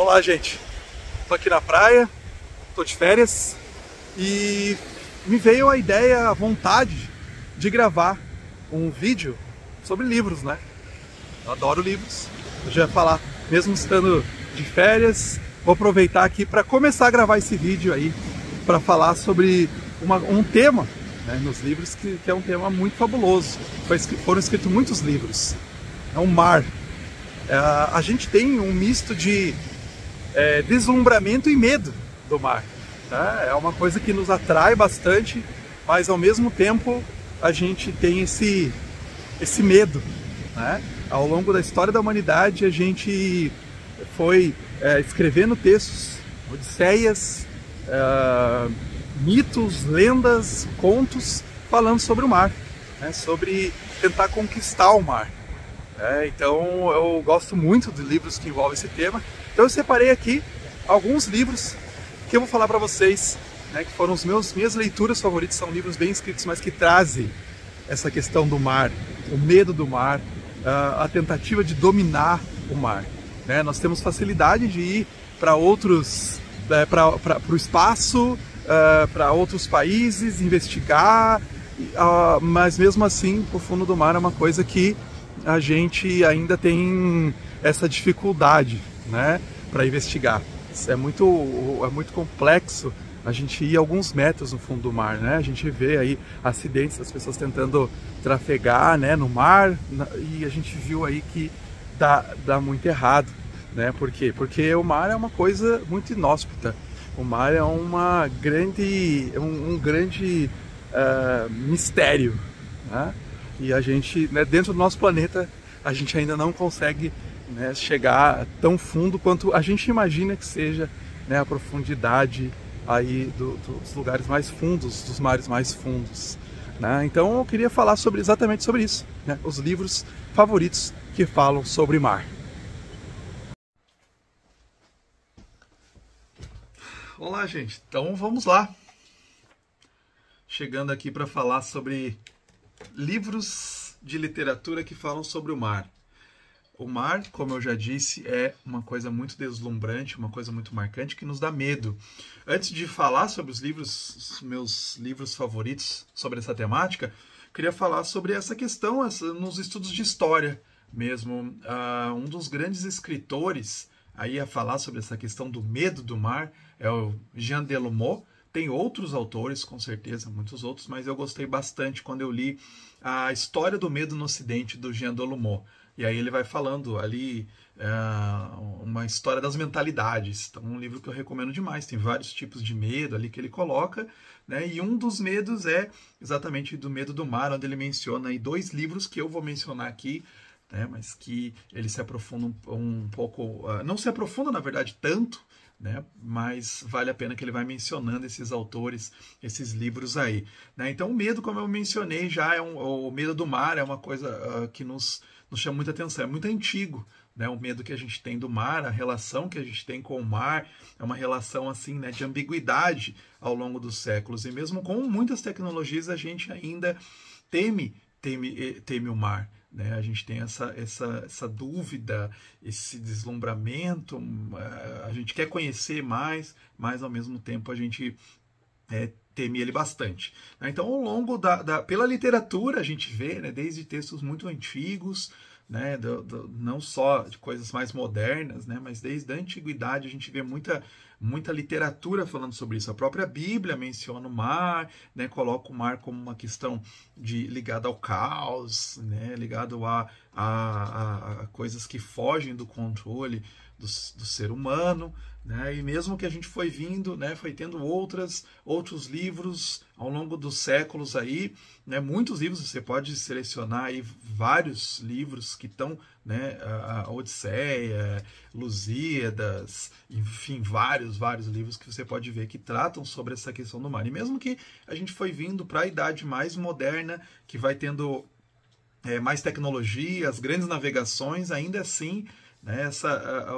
Olá, gente. Tô aqui na praia, tô de férias e me veio a ideia, a vontade de gravar um vídeo sobre livros, né? Eu adoro livros. Eu já ia falar, mesmo estando de férias, vou aproveitar aqui para começar a gravar esse vídeo aí para falar sobre um tema, né, nos livros que é um tema muito fabuloso. Foram escritos muitos livros. É o mar. A gente tem um misto de deslumbramento e medo do mar. Tá? É uma coisa que nos atrai bastante, mas ao mesmo tempo a gente tem esse medo. Né? Ao longo da história da humanidade a gente foi escrevendo textos, odisseias, mitos, lendas, contos falando sobre o mar, né? Sobre tentar conquistar o mar. Então eu gosto muito de livros que envolvem esse tema. Então eu separei aqui alguns livros que eu vou falar para vocês, né, que foram minhas leituras favoritas. São livros bem escritos, mas que trazem essa questão do mar, o medo do mar, a tentativa de dominar o mar. Né? Nós temos facilidade de ir para outros, para o espaço, para outros países, investigar, mas mesmo assim o fundo do mar é uma coisa que a gente ainda tem essa dificuldade, né, para investigar. É muito complexo a gente ir alguns metros no fundo do mar, né? A gente vê aí acidentes das pessoas tentando trafegar, né, no mar, e a gente viu aí que dá muito errado, né? Por quê? Porque o mar é uma coisa muito inóspita. O mar é um grande mistério, né? E a gente, né, dentro do nosso planeta, a gente ainda não consegue, né, chegar tão fundo quanto a gente imagina que seja, né, a profundidade aí dos lugares mais fundos, dos mares mais fundos. Né? Então eu queria falar exatamente sobre isso, né? Os livros favoritos que falam sobre mar. Olá, gente. Então vamos lá. Chegando aqui para falar sobre livros de literatura que falam sobre o mar. O mar, como eu já disse, é uma coisa muito deslumbrante, uma coisa muito marcante que nos dá medo. Antes de falar sobre os meus livros favoritos sobre essa temática, queria falar sobre essa questão nos estudos de história mesmo. Um dos grandes escritores aí a falar sobre essa questão do medo do mar é o Jean Delumeau. Tem outros autores, com certeza, muitos outros, mas eu gostei bastante quando eu li a História do Medo no Ocidente, do Jean Delumeau. E aí ele vai falando ali uma história das mentalidades. Então, um livro que eu recomendo demais. Tem vários tipos de medo ali que ele coloca, né? E um dos medos é exatamente do medo do mar, onde ele menciona aí 2 livros que eu vou mencionar aqui, né? Mas que ele se aprofunda um pouco... não se aprofunda, na verdade, tanto, né? Mas vale a pena que ele vai mencionando esses autores, esses livros aí. Né? Então o medo, como eu mencionei, o medo do mar é uma coisa que nos chama muita atenção, é muito antigo. Né? O medo que a gente tem do mar, a relação que a gente tem com o mar, é uma relação assim, né, de ambiguidade ao longo dos séculos. E mesmo com muitas tecnologias, a gente ainda teme o mar. Né? A gente tem essa dúvida, esse deslumbramento, a gente quer conhecer mais, mas ao mesmo tempo a gente teme ele bastante. Então, ao longo pela literatura, a gente vê, né, desde textos muito antigos, né, não só de coisas mais modernas, né, mas desde a antiguidade a gente vê muita literatura falando sobre isso. A própria Bíblia menciona o mar, né, coloca o mar como uma questão ligada ao caos, né, ligado a coisas que fogem do controle do ser humano. Né? E mesmo que a gente foi vindo, né, foi tendo outros livros ao longo dos séculos aí, né, muitos livros, você pode selecionar aí vários livros que estão, né, a Odisseia, Lusíadas, enfim, vários livros que você pode ver que tratam sobre essa questão do mar. E mesmo que a gente foi vindo para a idade mais moderna, que vai tendo mais tecnologia, as grandes navegações, ainda assim, né,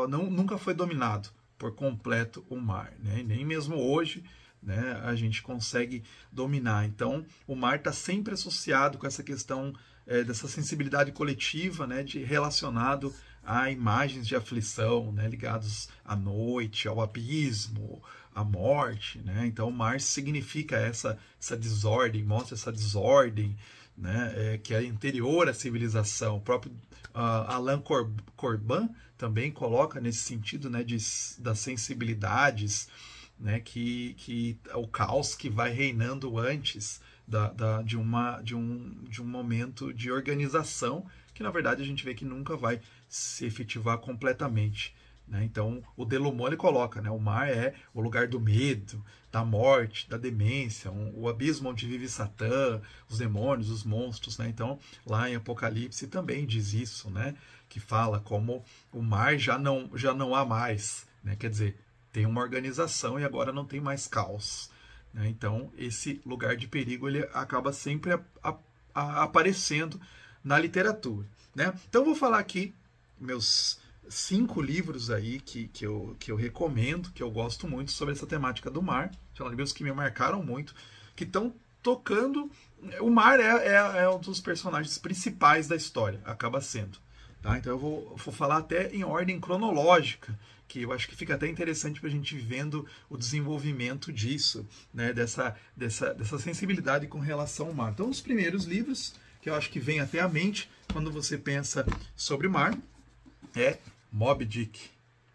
nunca foi dominado por completo o mar, né? Nem mesmo hoje, né, a gente consegue dominar. Então, o mar está sempre associado com essa questão dessa sensibilidade coletiva, né, relacionado a imagens de aflição, né, ligados à noite, ao abismo, à morte, né? Então o mar significa essa desordem, mostra essa desordem, né, que é anterior à civilização. O próprio Alain Corbin também coloca nesse sentido, né, das sensibilidades, né, que o caos que vai reinando antes de um momento de organização, que na verdade a gente vê que nunca vai se efetivar completamente, né? Então o Delumeau ele coloca, né, o mar é o lugar do medo, da morte, da demência, o abismo onde vive Satã, os demônios, os monstros, né? Então lá em Apocalipse também diz isso, né, que fala como o mar já não há mais, né? Quer dizer, tem uma organização e agora não tem mais caos, né? Então esse lugar de perigo ele acaba sempre aparecendo na literatura, né? Então eu vou falar aqui meus 5 livros aí que eu recomendo, que eu gosto muito sobre essa temática do mar. São livros que me marcaram muito, que estão tocando. O mar é um dos personagens principais da história, acaba sendo. Tá? Então eu vou falar até em ordem cronológica, que eu acho que fica até interessante para a gente ir vendo o desenvolvimento disso, né? dessa sensibilidade com relação ao mar. Então, os primeiros livros que eu acho que vem até à mente quando você pensa sobre o mar é Moby Dick,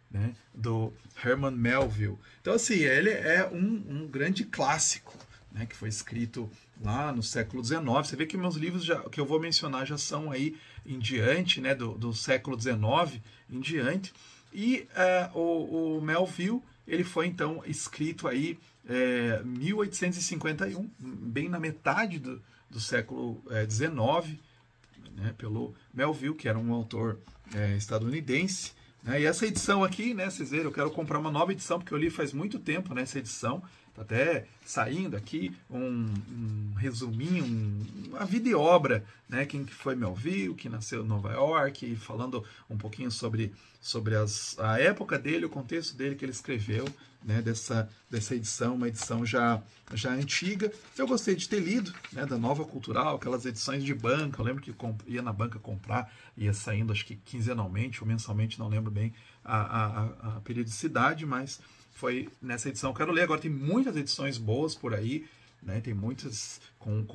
né? Do Herman Melville. Então, assim, ele é um grande clássico, né? Que foi escrito lá no século XIX. Você vê que meus livros que eu vou mencionar já são aí em diante, né? Do século XIX em diante. E o Melville, ele foi então escrito aí 1851, bem na metade do século XIX, né, pelo Melville, que era um autor estadunidense, né? E essa edição aqui, né, vocês viram, eu quero comprar uma nova edição, porque eu li faz muito tempo, né, essa edição. Tá até saindo aqui um resuminho, uma vida e obra, né, quem que foi Melville, que nasceu em Nova York, falando um pouquinho sobre a época dele, o contexto dele que ele escreveu, né, dessa edição, uma edição já antiga. Eu gostei de ter lido, né, da Nova Cultural, aquelas edições de banca. Eu lembro que ia na banca comprar, ia saindo acho que quinzenalmente ou mensalmente, não lembro bem a periodicidade, mas foi nessa edição. Eu quero ler agora, tem muitas edições boas por aí, né, tem muitas com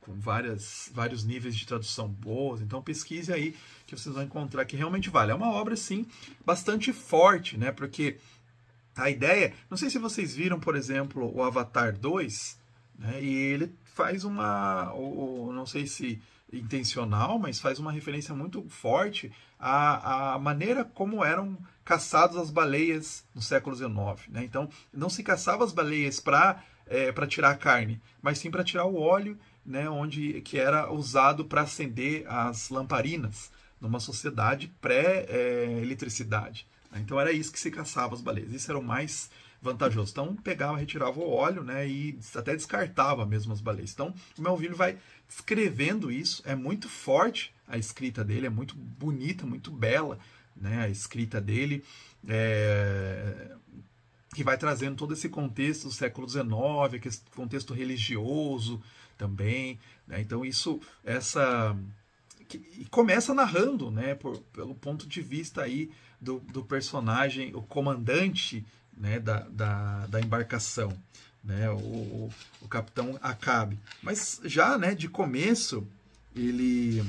vários níveis de tradução boas, então pesquise aí que vocês vão encontrar que realmente vale. É uma obra, sim, bastante forte, né, porque a ideia, não sei se vocês viram, por exemplo, o Avatar 2, né, e ele faz não sei se intencional, mas faz uma referência muito forte à maneira como eram caçadas as baleias no século XIX, né? Então, não se caçava as baleias para tirar a carne, mas sim para tirar o óleo, né, que era usado para acender as lamparinas numa sociedade pré-eletricidade. Então era isso que se caçava as baleias. Isso era o mais vantajoso. Então pegava, retirava o óleo, né, e até descartava mesmo as baleias. Então o Melville vai escrevendo isso. É muito forte a escrita dele, é muito bonita, muito bela, né, a escrita dele, que vai trazendo todo esse contexto do século XIX, esse contexto religioso também, né? Então e começa narrando, né, pelo ponto de vista aí do personagem, o comandante, né, da embarcação, né, o capitão Acabe. Mas já, né, de começo ele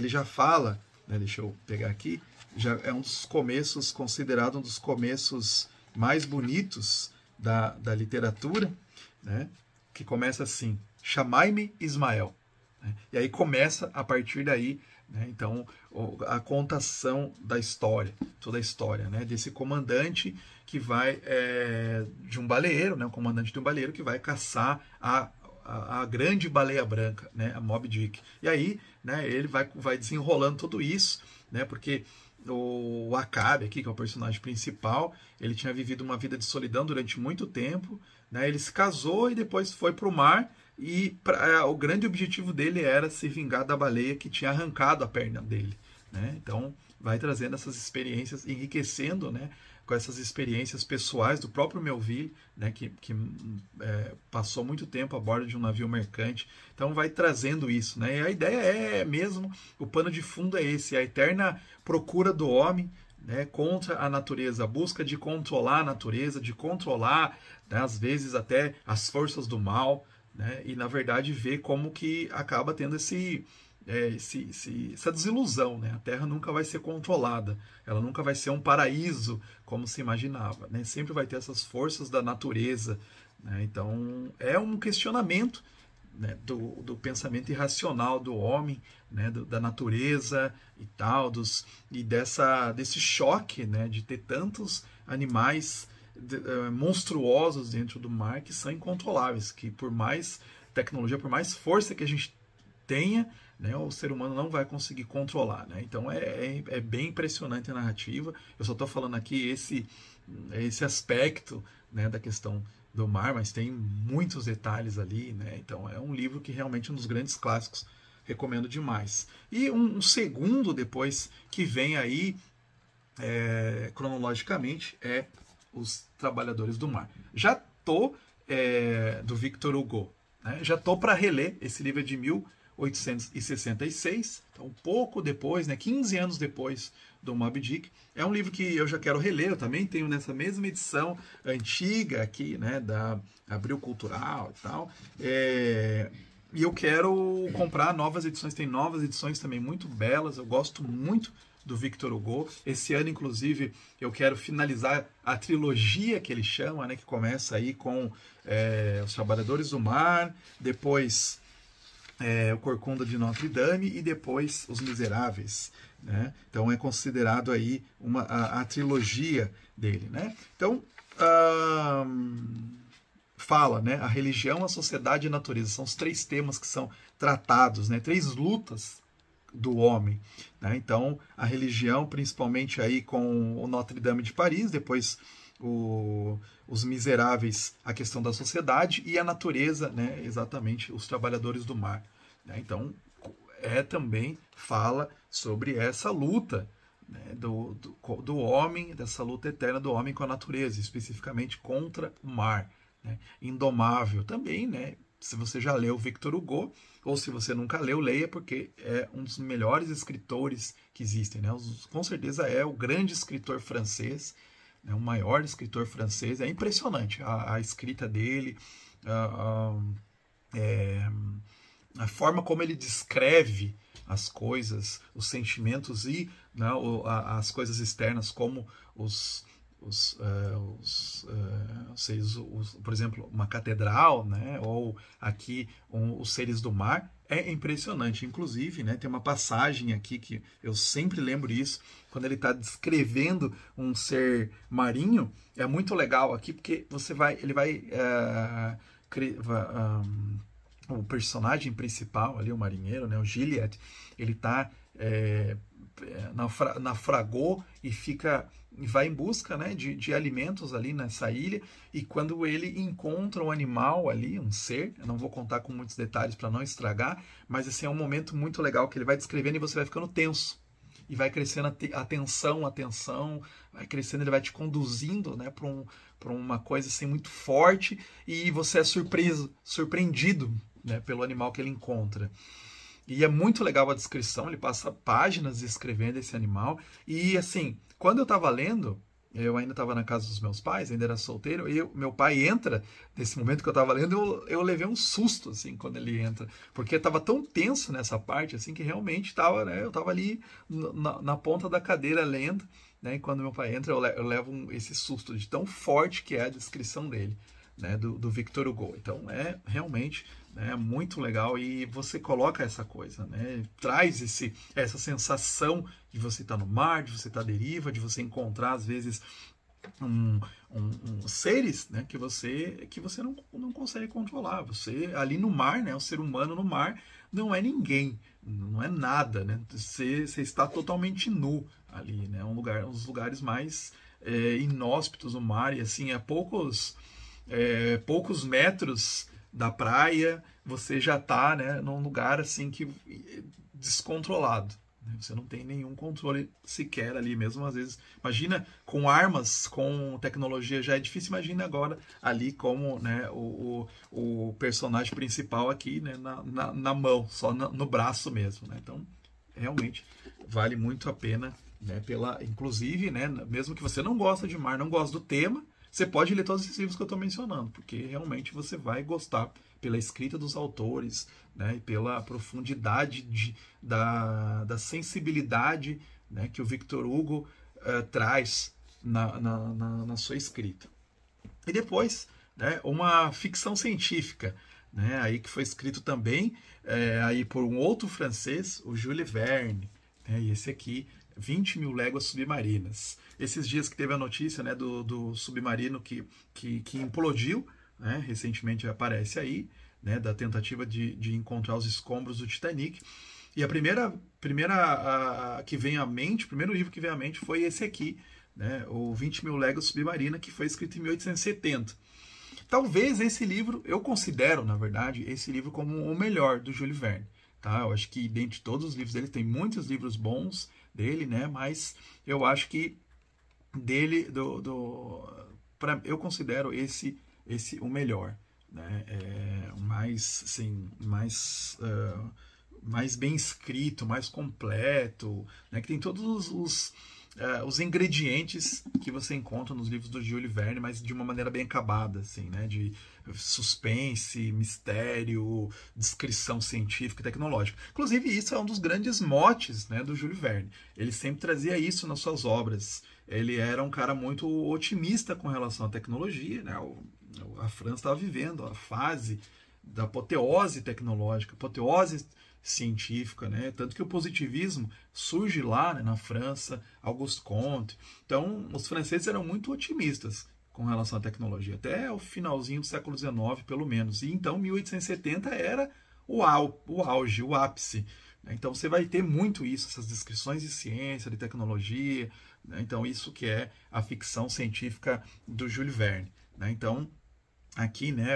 já fala, né, deixa eu pegar aqui, já é um dos começos, considerado um dos começos mais bonitos da literatura, né, que começa assim: chamai-me Ismael. E aí começa a partir daí, né, então a contação da história, toda a história, né, desse comandante que vai de um baleeiro, né, o comandante de um baleeiro que vai caçar a grande baleia branca, né, a Moby Dick. E aí, né, ele vai desenrolando tudo isso, né, porque o Acabe aqui, que é o personagem principal, ele tinha vivido uma vida de solidão durante muito tempo, né, ele se casou e depois foi para o mar. E o grande objetivo dele era se vingar da baleia que tinha arrancado a perna dele, né? Então vai trazendo essas experiências, enriquecendo, né, com essas experiências pessoais do próprio Melville, né, que passou muito tempo a bordo de um navio mercante. Então vai trazendo isso, né? E a ideia é mesmo, o pano de fundo é esse, a eterna procura do homem, né, contra a natureza, a busca de controlar a natureza, de controlar, né, às vezes até as forças do mal, né, e na verdade ver como que acaba tendo essa desilusão, né? A Terra nunca vai ser controlada, ela nunca vai ser um paraíso como se imaginava, né? Sempre vai ter essas forças da natureza, né? Então é um questionamento, né, do pensamento irracional do homem, né, da natureza e tal, desse choque, né, de ter tantos animais monstruosos dentro do mar que são incontroláveis, que por mais tecnologia, por mais força que a gente tenha, né, o ser humano não vai conseguir controlar, né? Então é bem impressionante a narrativa. Eu só estou falando aqui esse aspecto, né, da questão do mar, mas tem muitos detalhes ali, né? Então é um livro que realmente é um dos grandes clássicos, recomendo demais. E um segundo depois que vem aí, cronologicamente, é Os Trabalhadores do Mar. Já tô do Victor Hugo, né? Já tô para reler. Esse livro é de 1866, então um pouco depois, né, 15 anos depois do Moby Dick. É um livro que eu já quero reler, eu também tenho nessa mesma edição antiga aqui, né, da Abril Cultural e tal. E eu quero comprar novas edições, tem novas edições também muito belas, eu gosto muito do Victor Hugo. Esse ano, inclusive, eu quero finalizar a trilogia que ele chama, né, que começa aí com Os Trabalhadores do Mar, depois O Corcunda de Notre Dame e depois Os Miseráveis, né? Então é considerado aí a trilogia dele, né? Então fala, né, a religião, a sociedade e a natureza, são os três temas que são tratados, né, três lutas do homem, né? Então a religião, principalmente aí com o Notre Dame de Paris, depois Os Miseráveis, a questão da sociedade, e a natureza, né, exatamente Os Trabalhadores do Mar, né? Então também fala sobre essa luta, né, do homem, dessa luta eterna do homem com a natureza, especificamente contra o mar, né? Indomável também, né? Se você já leu Victor Hugo, ou se você nunca leu, leia, porque é um dos melhores escritores que existem, né? Com certeza é o grande escritor francês, né? O maior escritor francês. É impressionante a escrita dele, a forma como ele descreve as coisas, os sentimentos e, né, as coisas externas, como por exemplo, uma catedral, né, ou aqui os seres do mar. É impressionante. Inclusive, né, tem uma passagem aqui que eu sempre lembro isso, quando ele está descrevendo um ser marinho. É muito legal aqui, porque o personagem principal ali, o marinheiro, né, o Gilliatt, ele está naufragou e vai em busca, né, de alimentos ali nessa ilha, e quando ele encontra um animal ali, um ser, eu não vou contar com muitos detalhes para não estragar, mas assim, é um momento muito legal que ele vai descrevendo e você vai ficando tenso, e vai crescendo a tensão, vai crescendo, ele vai te conduzindo, né, para uma coisa assim muito forte, e você é surpreendido, né, pelo animal que ele encontra. E é muito legal a descrição, ele passa páginas descrevendo esse animal. E assim, quando eu estava lendo, eu ainda estava na casa dos meus pais, ainda era solteiro, e meu pai entra, nesse momento que eu estava lendo, eu levei um susto, assim, quando ele entra. Porque estava tão tenso nessa parte, assim, que realmente estava, né, eu estava ali na ponta da cadeira lendo, né, e quando meu pai entra, eu levo esse susto de tão forte que é a descrição dele, né, do Victor Hugo. Então é realmente, né, muito legal, e você coloca essa coisa, né, traz essa sensação de você estar no mar, de você estar à deriva, de você encontrar às vezes seres, né, que você não consegue controlar. Você ali no mar, né, o ser humano no mar não é ninguém, não é nada, né? Você está totalmente nu ali, né? Um dos lugares mais inóspitos do mar, e assim, a poucos metros da praia você já está, né, num lugar assim que descontrolado, Você não tem nenhum controle sequer ali mesmo, às vezes. Imagina com armas, com tecnologia já é difícil, imagina agora ali como, né, o personagem principal aqui, né, na mão, só no braço mesmo. Né? Então, realmente vale muito a pena, né, inclusive, né, mesmo que você não gosta de mar, não gosta do tema, você pode ler todos esses livros que eu estou mencionando, porque realmente você vai gostar pela escrita dos autores, né, e pela profundidade da sensibilidade, né, que o Victor Hugo traz na sua escrita. E depois, né, uma ficção científica, né, aí que foi escrito também aí por um outro francês, o Jules Verne, né, e esse aqui, 20 mil léguas submarinas. Esses dias que teve a notícia, né, do submarino que implodiu, né, recentemente aparece aí, né, da tentativa de encontrar os escombros do Titanic. E a primeira que vem à mente, o primeiro livro que vem à mente foi esse aqui, né, o 20 mil léguas submarina, que foi escrito em 1870. Talvez esse livro, eu considero, na verdade, esse livro como o melhor do Jules Verne. Tá? Eu acho que dentre todos os livros dele, tem muitos livros bons dele, né, mas eu acho que dele, eu considero esse o melhor. Né? Mais bem escrito, mais completo, né? Que tem todos os ingredientes que você encontra nos livros do Jules Verne, mas de uma maneira bem acabada, assim, né? De suspense, mistério, descrição científica e tecnológica. Inclusive, isso é um dos grandes motes, né, do Jules Verne. Ele sempre trazia isso nas suas obras. Ele era um cara muito otimista com relação à tecnologia, né? A França estava vivendo a fase da apoteose tecnológica, apoteose científica, né? Tanto que o positivismo surge lá, né, na França, Auguste Comte. Então, os franceses eram muito otimistas com relação à tecnologia, até o finalzinho do século XIX, pelo menos. E então, 1870 era o auge, o ápice. Né? Então, você vai ter muito isso, essas descrições de ciência, de tecnologia. Né? Então, isso que é a ficção científica do Jules Verne. Né? Então, aqui, né,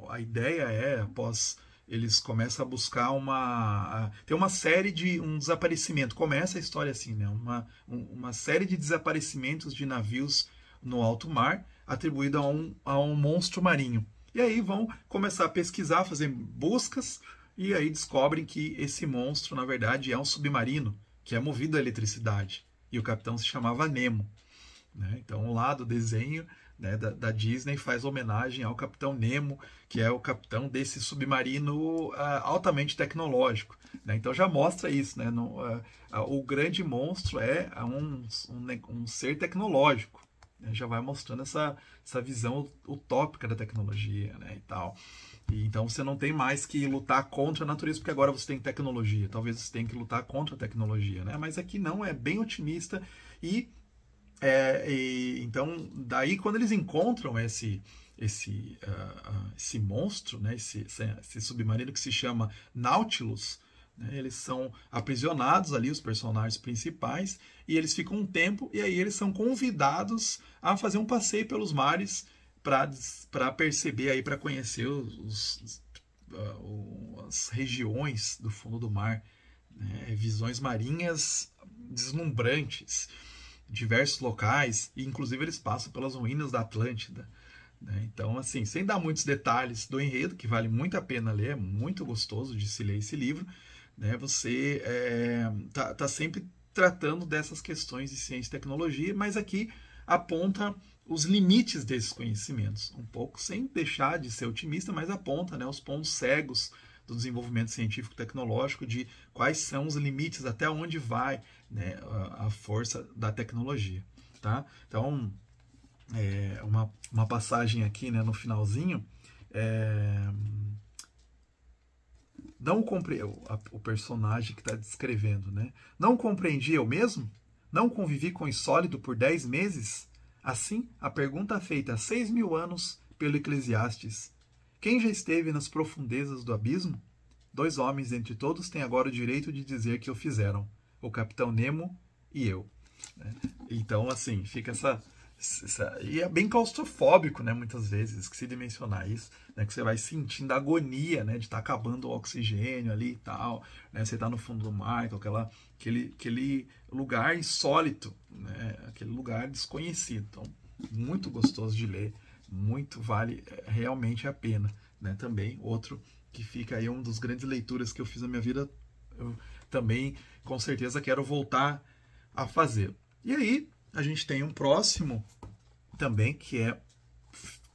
a ideia é, após eles começam a buscar tem uma série de um desaparecimento, começa a história assim, né, uma série de desaparecimentos de navios no alto mar, atribuído a um monstro marinho. E aí vão começar a pesquisar, fazer buscas, e aí descobrem que esse monstro, na verdade, é um submarino, que é movido a eletricidade. E o capitão se chamava Nemo. Né? Então, lá do desenho, né, da Disney, faz homenagem ao Capitão Nemo, que é o capitão desse submarino altamente tecnológico. Né? Então já mostra isso. Né? O grande monstro é um ser tecnológico. Né? Já vai mostrando essa visão utópica da tecnologia, né? E tal. E então você não tem mais que lutar contra a natureza, porque agora você tem tecnologia. Talvez você tenha que lutar contra a tecnologia. Né? Mas aqui não, é bem otimista então, daí quando eles encontram esse monstro, né, esse submarino que se chama Nautilus, né, eles são aprisionados ali, os personagens principais, e eles ficam um tempo, e aí eles são convidados a fazer um passeio pelos mares para perceber, aí para conhecer as regiões do fundo do mar, né, visões marinhas deslumbrantes, diversos locais, e inclusive eles passam pelas ruínas da Atlântida. Né? Então, assim, sem dar muitos detalhes do enredo, que vale muito a pena ler, é muito gostoso de se ler esse livro, né? Você tá sempre tratando dessas questões de ciência e tecnologia, mas aqui aponta os limites desses conhecimentos, um pouco sem deixar de ser otimista, mas aponta, né, os pontos cegos do desenvolvimento científico e tecnológico, de quais são os limites, até onde vai, né, a força da tecnologia. Tá? Então, uma passagem aqui, né, no finalzinho, não o personagem que está descrevendo, né? Não compreendi eu mesmo? Não convivi com o insólito por 10 meses? Assim, a pergunta feita há 6.000 anos pelo Eclesiastes: quem já esteve nas profundezas do abismo? 2 homens entre todos têm agora o direito de dizer que o fizeram: o Capitão Nemo e eu. Então, assim, fica E é bem claustrofóbico, né? Muitas vezes, esqueci de mencionar isso, né? Que você vai sentindo a agonia, né? De estar acabando o oxigênio ali e tal, né? Você tá no fundo do mar, com aquele lugar insólito, né? Aquele lugar desconhecido. Então, muito gostoso de ler, muito vale realmente a pena, né? Também outro que fica aí, um dos grandes leituras que eu fiz na minha vida, eu também com certeza quero voltar a fazer. E aí a gente tem um próximo também que é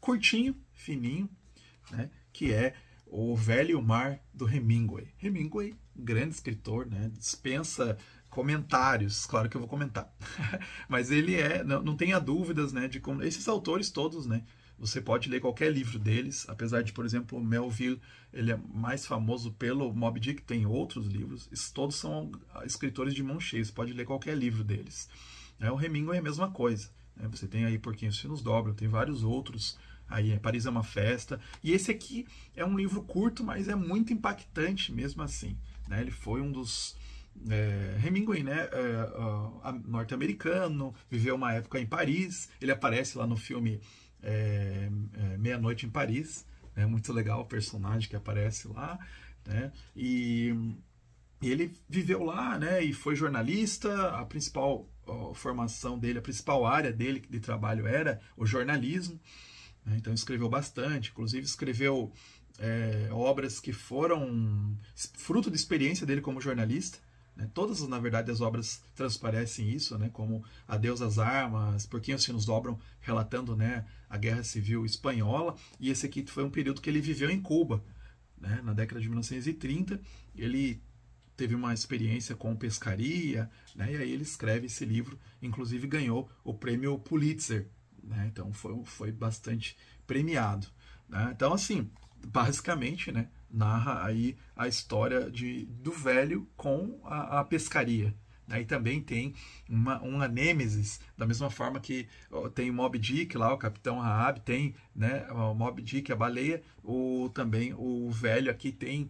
curtinho, fininho, né? Que é O Velho e o Mar, do Hemingway. Hemingway, grande escritor, né? Dispensa comentários, claro que eu vou comentar. Mas ele não tenha dúvidas, né, de como esses autores todos, né? Você pode ler qualquer livro deles, apesar de, por exemplo, o Melville, ele é mais famoso pelo Moby Dick, tem outros livros, todos são escritores de mão cheia, você pode ler qualquer livro deles. O Hemingway é a mesma coisa, né? Você tem aí Por Quem os Sinos Dobram, tem vários outros, aí Paris é uma Festa, e esse aqui é um livro curto, mas é muito impactante mesmo assim, né? Ele foi um dos... Hemingway, né, norte-americano, viveu uma época em Paris, ele aparece lá no filme Meia-Noite em Paris, né, muito legal o personagem que aparece lá, né, e ele viveu lá, né, e foi jornalista. A principal formação dele, a principal área dele de trabalho era o jornalismo, né, então escreveu bastante, inclusive escreveu obras que foram fruto de experiência dele como jornalista, né. Todas, na verdade, as obras transparecem isso, né, como Adeus às Armas, Por Quem os Sinos Dobram, relatando, né, a Guerra Civil Espanhola, e esse aqui foi um período que ele viveu em Cuba, né, na década de 1930, ele teve uma experiência com pescaria, né, e aí ele escreve esse livro, inclusive ganhou o prêmio Pulitzer, né, então foi bastante premiado, né. Então, assim, basicamente, né, narra aí a história do velho com a pescaria, né? E também tem uma nêmesis, da mesma forma que tem o Moby Dick lá, o Capitão Ahab, tem, né, o Moby Dick, a baleia, também o velho aqui tem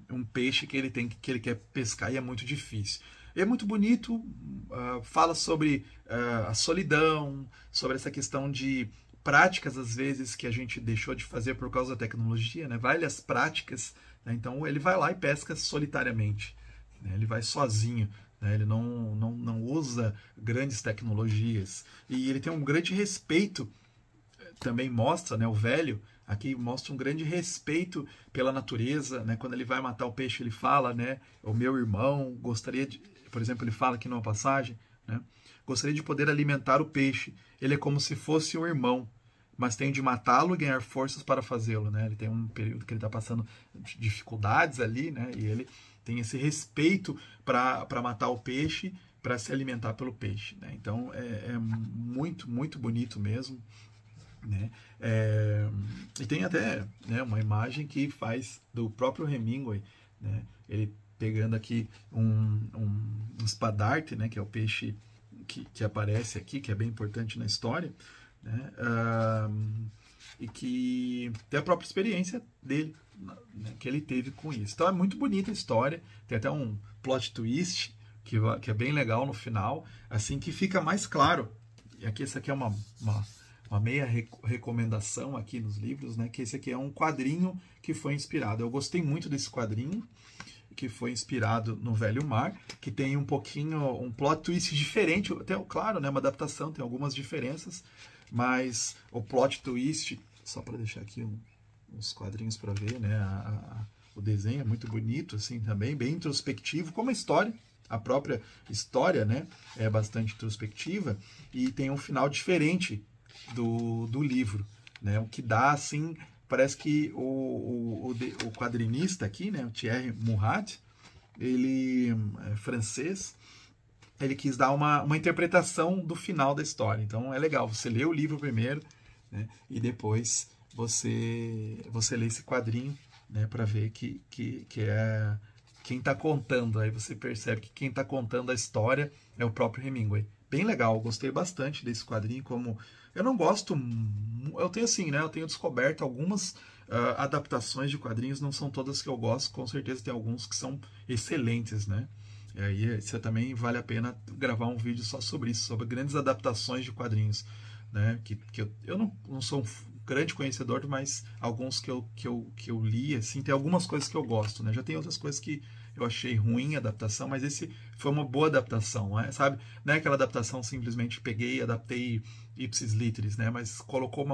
um peixe que ele quer pescar e é muito difícil. E é muito bonito, fala sobre a solidão, sobre essa questão de práticas, às vezes, que a gente deixou de fazer por causa da tecnologia, né? Várias práticas, né? Então ele vai lá e pesca solitariamente, né? Ele vai sozinho, né? Ele não usa grandes tecnologias, e ele tem um grande respeito, também mostra, né, o velho aqui mostra um grande respeito pela natureza, né? Quando ele vai matar o peixe, ele fala, né, o meu irmão gostaria de, por exemplo, ele fala aqui numa passagem, né, gostaria de poder alimentar o peixe, ele é como se fosse um irmão, mas tenho de matá-lo e ganhar forças para fazê-lo, né? Ele tem um período que ele está passando dificuldades ali, né? E ele tem esse respeito para matar o peixe, para se alimentar pelo peixe, né? Então é muito, muito bonito mesmo, né? E tem até, né, uma imagem que faz do próprio Hemingway, né? Ele pegando aqui um espadarte, né? Que é o peixe que aparece aqui, que é bem importante na história, né? E que tem a própria experiência dele, né, que ele teve com isso. Então é muito bonita a história, tem até um plot twist que é bem legal no final, assim, que fica mais claro. E aqui, essa aqui é uma meia recomendação aqui nos livros, né, que esse aqui é um quadrinho que foi inspirado. Eu gostei muito desse quadrinho, que foi inspirado no Velho Mar, que tem um plot twist diferente, tem, claro, né, uma adaptação, tem algumas diferenças, mas o plot twist, só para deixar aqui uns quadrinhos para ver, né, o desenho é muito bonito, assim, também, bem introspectivo, como a história, a própria história, né, é bastante introspectiva, e tem um final diferente do livro, né, o que dá, assim, parece que o quadrinista aqui, né, o Thierry Murat, ele é francês, ele quis dar uma interpretação do final da história. Então é legal, você lê o livro primeiro, né, e depois você lê esse quadrinho, né, para ver que é quem está contando. Aí você percebe que quem está contando a história é o próprio Hemingway. Bem legal, eu gostei bastante desse quadrinho. Como eu não gosto, eu tenho assim, né, eu tenho descoberto algumas adaptações de quadrinhos, não são todas que eu gosto, com certeza tem alguns que são excelentes, né? E aí você também vale a pena gravar um vídeo só sobre isso, sobre grandes adaptações de quadrinhos, né? Que eu não sou um grande conhecedor, mas alguns que eu li, assim, tem algumas coisas que eu gosto, né? Já tem outras coisas que eu achei ruim a adaptação, mas esse foi uma boa adaptação, né? Sabe? Não é aquela adaptação simplesmente peguei e adaptei ipsis literis, né? Mas colocou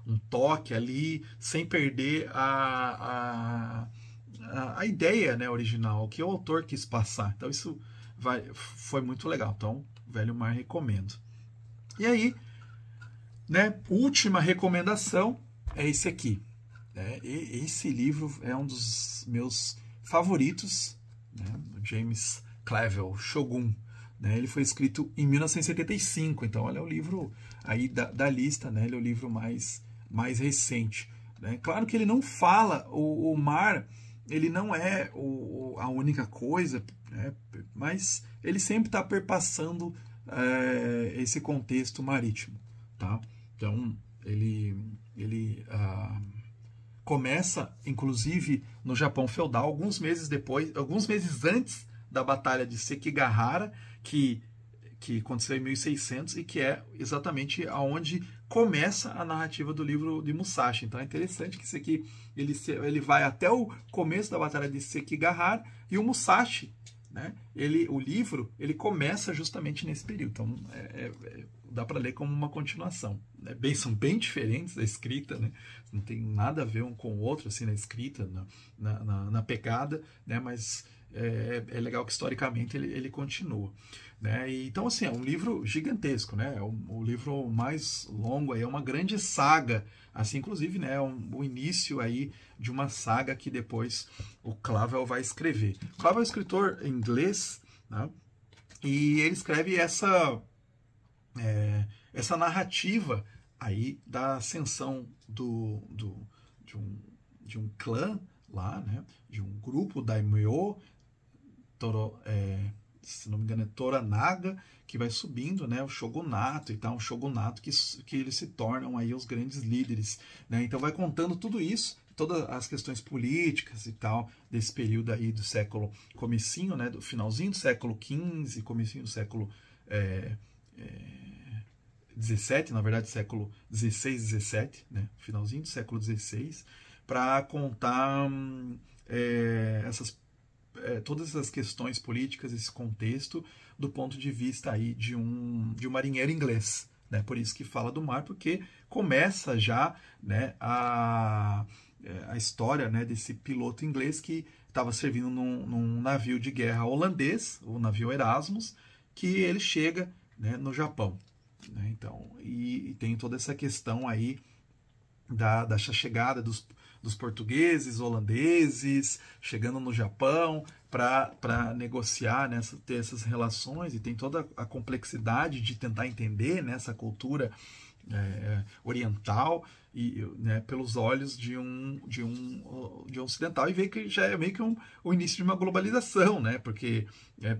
um toque ali, sem perder a ideia, né, original, o que o autor quis passar. Então isso foi muito legal. Então, Velho Mar recomendo. E aí, né, última recomendação é esse aqui. Né? Esse livro é um dos meus favoritos, né, do James Clavell, Shogun. Né? Ele foi escrito em 1975, então ele é o livro aí da lista, né? Ele é o livro mais recente. Né? Claro que ele não fala, o mar, ele não é a única coisa, né? Mas ele sempre está perpassando esse contexto marítimo. Tá? Então, ele começa, inclusive, no Japão feudal, alguns meses antes da Batalha de Sekigahara, que aconteceu em 1600 e que é exatamente aonde começa a narrativa do livro de Musashi. Então é interessante que isso aqui ele vai até o começo da Batalha de Sekigahara e o Musashi, né, o livro ele começa justamente nesse período. Então dá para ler como uma continuação. São bem diferentes a escrita, né? Não tem nada a ver um com o outro assim, na escrita, na pegada, né? Mas é legal que historicamente ele continua. Né? Então, assim, é um livro gigantesco, né? É o livro mais longo, é uma grande saga, assim, inclusive, né? O início aí de uma saga que depois o Clavell vai escrever. O Clavell é um escritor inglês, né? E ele escreve essa narrativa aí da ascensão de um clã lá, né? De um grupo daimyo, se não me engano é Toranaga, que vai subindo, né, o shogunato e tal, um shogunato que eles se tornam aí os grandes líderes, né? Então vai contando tudo isso, todas as questões políticas e tal desse período aí do século comecinho, né, do finalzinho do século XV, comecinho do século XVII, na verdade século XVI, XVII, né, finalzinho do século XVI, para contar todas essas questões políticas, esse contexto, do ponto de vista aí de um marinheiro inglês. Né? Por isso que fala do mar, porque começa já, né, a história, né, desse piloto inglês que estava servindo num navio de guerra holandês, o navio Erasmus, que ele chega, né, no Japão. Né? Então, e tem toda essa questão aí da chegada dos portugueses, holandeses, chegando no Japão para negociar, né, ter essas relações, e tem toda a complexidade de tentar entender, né, essa cultura oriental e, né, pelos olhos de um ocidental, e ver que já é meio que o início de uma globalização, né, porque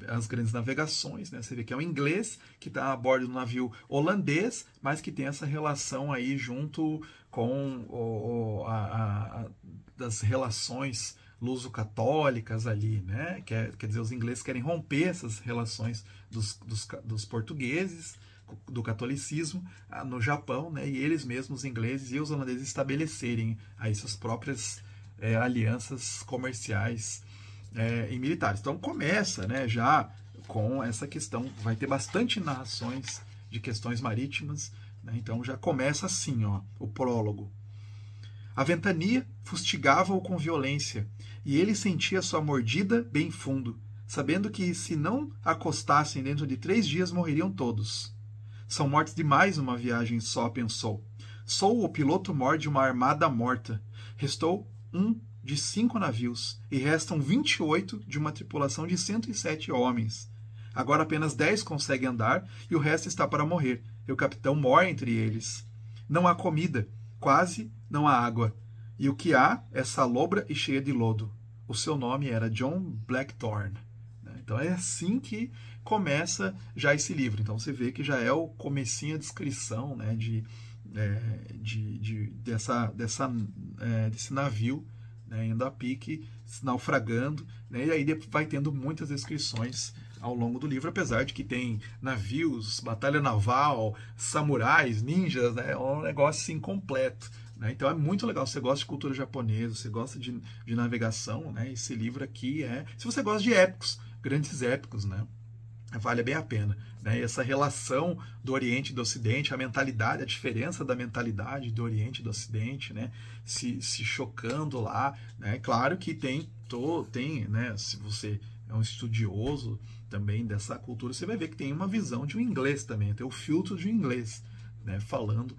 as grandes navegações, né, você vê que é um inglês que está a bordo do navio holandês, mas que tem essa relação aí junto com das relações luso-católicas ali, né? Quer dizer, os ingleses querem romper essas relações dos portugueses, do catolicismo no Japão, né? E eles mesmos, os ingleses e os holandeses, estabelecerem aí suas próprias alianças comerciais e militares. Então começa, né, já com essa questão, vai ter bastante narrações de questões marítimas, né? Então já começa assim, ó, o prólogo. A ventania fustigava-o com violência, e ele sentia sua mordida bem fundo, sabendo que, se não acostassem dentro de 3 dias, morreriam todos. São mortes demais numa viagem só, pensou. Sou o piloto mor de uma armada morta. Restou um de 5 navios, e restam 28 de uma tripulação de 107 homens. Agora apenas 10 conseguem andar, e o resto está para morrer, e o capitão mor entre eles. Não há comida, quase não há água, e o que há é salobra e cheia de lodo. O seu nome era John Blackthorne. Então é assim que começa já esse livro. Então você vê que já é o comecinho, a descrição, né, desse navio, né, indo a pique, naufragando, né? E aí vai tendo muitas descrições ao longo do livro, apesar de que tem navios, batalha naval, samurais, ninjas, né? É um negócio assim completo, né? Então é muito legal. Se você gosta de cultura japonesa, você gosta de navegação, né? Esse livro aqui se você gosta de épicos, grandes épicos, né? Vale bem a pena, né? E essa relação do Oriente e do Ocidente, a mentalidade, a diferença da mentalidade do Oriente e do Ocidente, né? Se chocando lá, né? Claro que tem, né? Se você é um estudioso também dessa cultura, você vai ver que tem uma visão de um inglês também, tem o filtro de um inglês, né? Falando,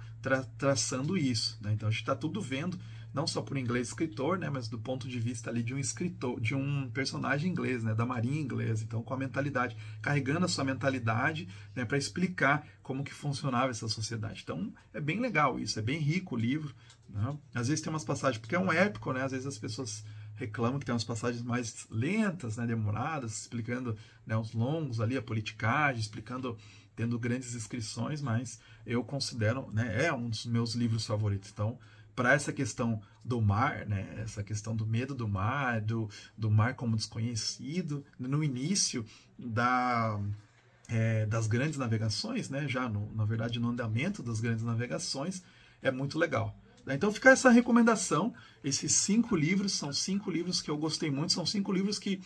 traçando isso, né? Então a gente está tudo vendo, não só por um inglês escritor, né, mas do ponto de vista ali de um escritor, de um personagem inglês, né, da marinha inglesa, então com a mentalidade, carregando a sua mentalidade, né, para explicar como que funcionava essa sociedade. Então é bem legal isso, é bem rico o livro, né? Às vezes tem umas passagens, porque é um épico, né, às vezes as pessoas reclamam que tem umas passagens mais lentas, né, demoradas, explicando, né, os longos ali, a politicagem, explicando, tendo grandes descrições, mas eu considero, né, é um dos meus livros favoritos. Então, para essa questão do mar, né, essa questão do medo do mar, do mar como desconhecido, no início das grandes navegações, né, já na verdade no andamento das grandes navegações, é muito legal. Então fica essa recomendação, esses 5 livros, são 5 livros que eu gostei muito, são 5 livros que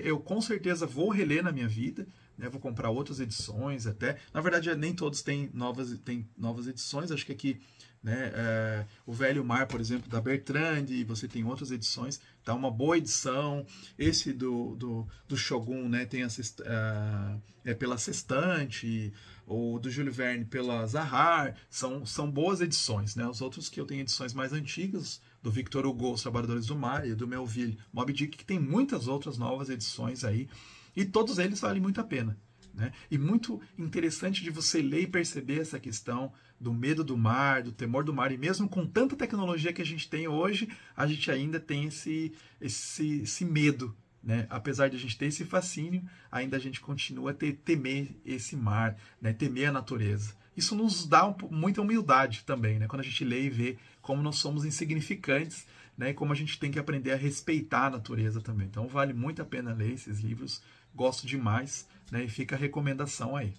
eu com certeza vou reler na minha vida, né, vou comprar outras edições até. Na verdade, nem todos têm novas edições, acho que aqui, né, o Velho Mar, por exemplo, da Bertrand, e você tem outras edições, tá uma boa edição. Esse do Shogun, né, tem pela Sextante, ou do Júlio Verne pela Zahar, são boas edições, né? Os outros que eu tenho edições mais antigas, do Victor Hugo, Os Trabalhadores do Mar, e do Melville, Moby Dick, que tem muitas outras novas edições aí, e todos eles valem muito a pena, né? E muito interessante de você ler e perceber essa questão do medo do mar, do temor do mar, e mesmo com tanta tecnologia que a gente tem hoje, a gente ainda tem esse medo, né? Apesar de a gente ter esse fascínio, ainda a gente continua a temer esse mar, né? Temer a natureza. Isso nos dá muita humildade também, né? Quando a gente lê e vê como nós somos insignificantes, né? E como a gente tem que aprender a respeitar a natureza também. Então vale muito a pena ler esses livros, gosto demais, né? E fica a recomendação aí.